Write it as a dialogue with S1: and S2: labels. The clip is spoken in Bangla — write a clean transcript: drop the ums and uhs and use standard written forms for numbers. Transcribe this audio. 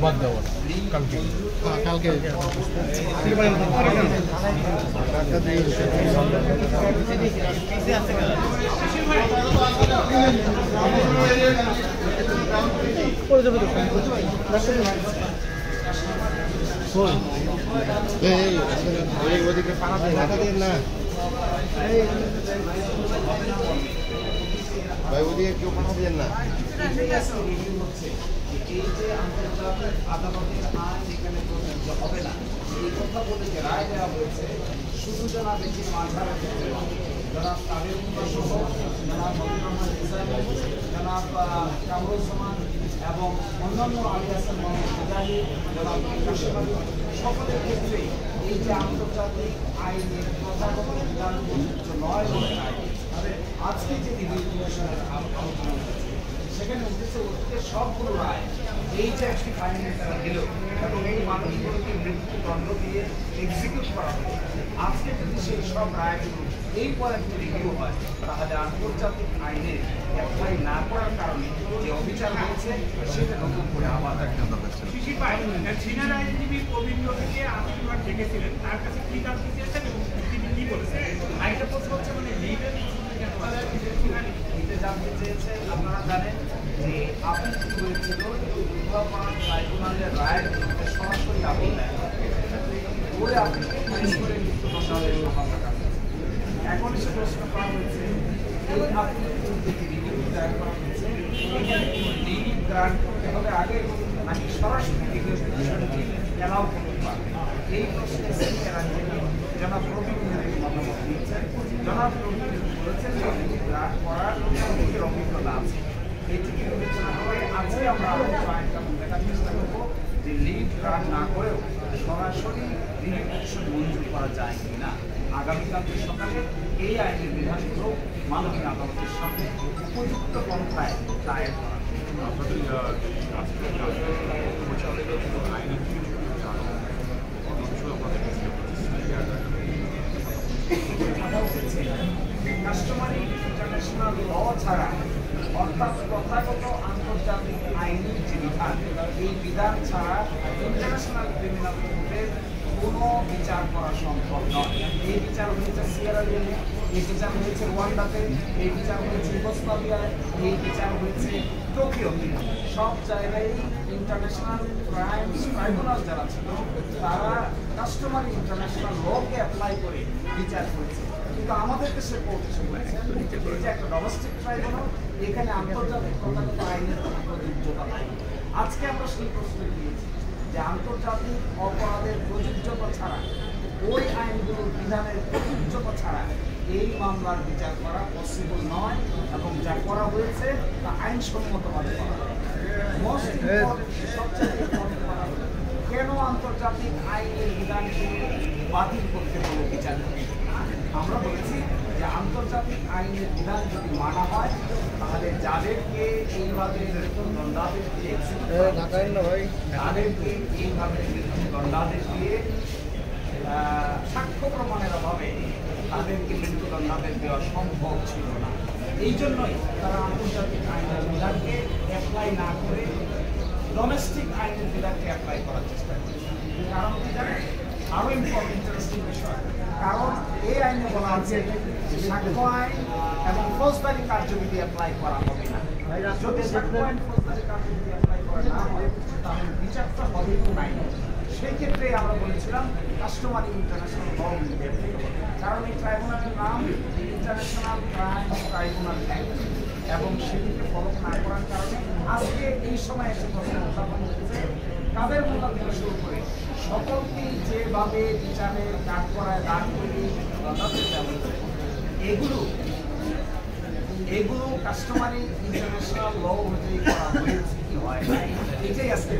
S1: বাদ দেওয়া কালকে কালকে ওদিকে পাড়া দিয়ে না ভাই ওদিকে কেউ পাঠা দেন না। এই যে আন্তর্জাতিক আদালতের আইন এখানে প্রযোজ্য হবে না এই কথা বলে যে রায় দেওয়া হয়েছে শুধু যারা বেশি মাঝারের ক্ষেত্রে জনাব তাদের সহ জনাব জনাব কামরুজ্জামান এবং অন্যান্য আলী হাসান মোহাম্মদ মুজাহিদ জনাব সকলের ক্ষেত্রে এই যে আন্তর্জাতিক আইনের প্রথাগত বিধান প্রযোজ্য নয় বলে আজকে যে রিভিউশনের আলোচনা হচ্ছে সেখানে উঠেছে অতীতের সবগুলো রায় এই যে একটি ফাইনাল তারা দিল এবং এই মানুষগুলোকে মৃত্যুদণ্ড দিয়ে এক্সিকিউট করা হয়েছে আজকে যদি সেই সব রায়গুলো এই পয়েন্টে রিভিউ হয় তাহলে আন্তর্জাতিক আইনে অ্যাপ্লাই না করার কারণে যে অবিচার হয়েছে সেটা নতুন করে আবার
S2: চীনের আইনজীবী প্রবীণকে আপনারা ডেকেছিলেন তার কাছে কি জানতে চেয়েছেন এবং তিনি কি বলেছেন আরেকটা প্রশ্ন হচ্ছে মানে লিগাল
S1: জানতে চেয়েছে আপনারা জানেন যে আপিল হয়েছিল ট্রাইব্যুনালের রায়ের বিরুদ্ধে সরাসরি আপিল নেয় করে আপিল করে মৃত্যুদণ্ডের সম্ভাবনা এখন এসে প্রশ্ন করা হয়েছে এই আপিলের বিরুদ্ধে যে রিভিউ দায়ের করা হয়েছে এখানে লিভ গ্রান্ট করতে হবে আগে নাকি সরাসরি রিভিউ পিটিশনটি অ্যালাউ করতে পারবে এই প্রশ্নে সিনিয়র আইনজীবী জনাব প্রবীণ মতামত দিয়েছেন জনাব প্রবীণ বলেছেন যে রিভিউ গ্রান্ট করার অনেকের অভিজ্ঞতা আছে এটিকে বিবেচনা করে আজকে আমরা আইনটা দেখার চেষ্টা করবো যে লিভ গ্রান্ট না করেও সরাসরি রিভিউ পিটিশন মঞ্জুর করা যায় কিনা আগামীকালকে সকালে এই আইনের বিধানগুলো মাননীয় আদালতের সামনে উপযুক্ত পন্থায় দায়ের করা কাস্টমারি ইন্টারন্যাশনাল ল ছাড়া অর্থাৎ প্রথাগত আন্তর্জাতিক আইনের যে বিধান এই বিধান ছাড়া ইন্টারন্যাশনাল ক্রিমিনাল কোর্টের কোনো বিচার করা সম্ভব নয় এই বিচার হয়েছে সিয়েরা লিওনে এই বিচার হয়েছে রুয়ান্ডাতে এই বিচার হয়েছে ইউগোস্লাভিয়ায় এই বিচার হয়েছে টোকিওতে সব জায়গায় ইন্টারন্যাশনাল ক্রাইমস ট্রাইব্যুনাল যারা ছিল তারা কাস্টমারি ইন্টারন্যাশনাল লকে অ্যাপ্লাই করে বিচার করেছে কিন্তু আমাদের দেশের কোর্ট এসে বলেছে যে একটা ডোমেস্টিক ট্রাইব্যুনাল এখানে আন্তর্জাতিক প্রথাগত আইনের কোনো প্রযোজ্যতা নাই আজকে আমরা সেই প্রশ্ন দিয়েছি যে আন্তর্জাতিক অপরাধের প্রযোজ্যতা ছাড়া ওই আইনগুলোর বিধানের প্রযোজ্যতা ছাড়া এই মামলার বিচার করা পসিবল নয় এবং যা করা হয়েছে তা আইনসম্মতভাবে করা মোস্ট ইম্পর্টেন্ট সবচেয়ে কেন আন্তর্জাতিক আইনের বিধানকে বাতিল করতে হলো বিচার আমরা বলেছি যে আন্তর্জাতিক আইনের বিধান যদি মানা হয় তাহলে যাদেরকে এইভাবে দণ্ডাদেশ দিয়ে তাদেরকে এইভাবে দণ্ডাদেশ দিয়ে সাক্ষ্য প্রমাণের অভাবে তাদেরকে মৃত্যুদণ্ডাদেশ দেওয়া সম্ভব ছিল না এই জন্যই তারা আন্তর্জাতিক আইনের বিধানকে অ্যাপ্লাই না করে ডোমেস্টিক আইনের বিধানকে অ্যাপ্লাই করার চেষ্টা করেছে কারণ কি জানেন আরো ইন্টারেস্টিং বিষয় কারণ এই আইনে বলা আছে যে সাক্ষ্য আইন এবং ফৌজদারি কার্যবিধি অ্যাপ্লাই করা হবে না যদি সাক্ষ্য আইন ফৌজদারি কার্যবিধি অ্যাপ্লাই করা না হয় তাহলে বিচারটা হবে নাই সেই ক্ষেত্রে আমরা বলেছিলাম কাস্টমারি ইন্টারন্যাশনাল ল কারণ এই ট্রাইব্যুনালের নাম ইন্টারন্যাশনাল ক্রাইমস ট্রাইব্যুনাল অ্যাক্ট এবং সেটিকে ফলো না করার কারণে আজকে এই সময় এসে প্রশ্ন উত্থাপন হচ্ছে কাদের মোতা থেকে শুরু করে সকলকেই যেভাবে বিচারের কাজ করায় দান করে এগুলো কাস্টমারি ইন্টারন্যাশনাল ল অনুযায়ী করা হয়েছে কি হয় এটাই আজকে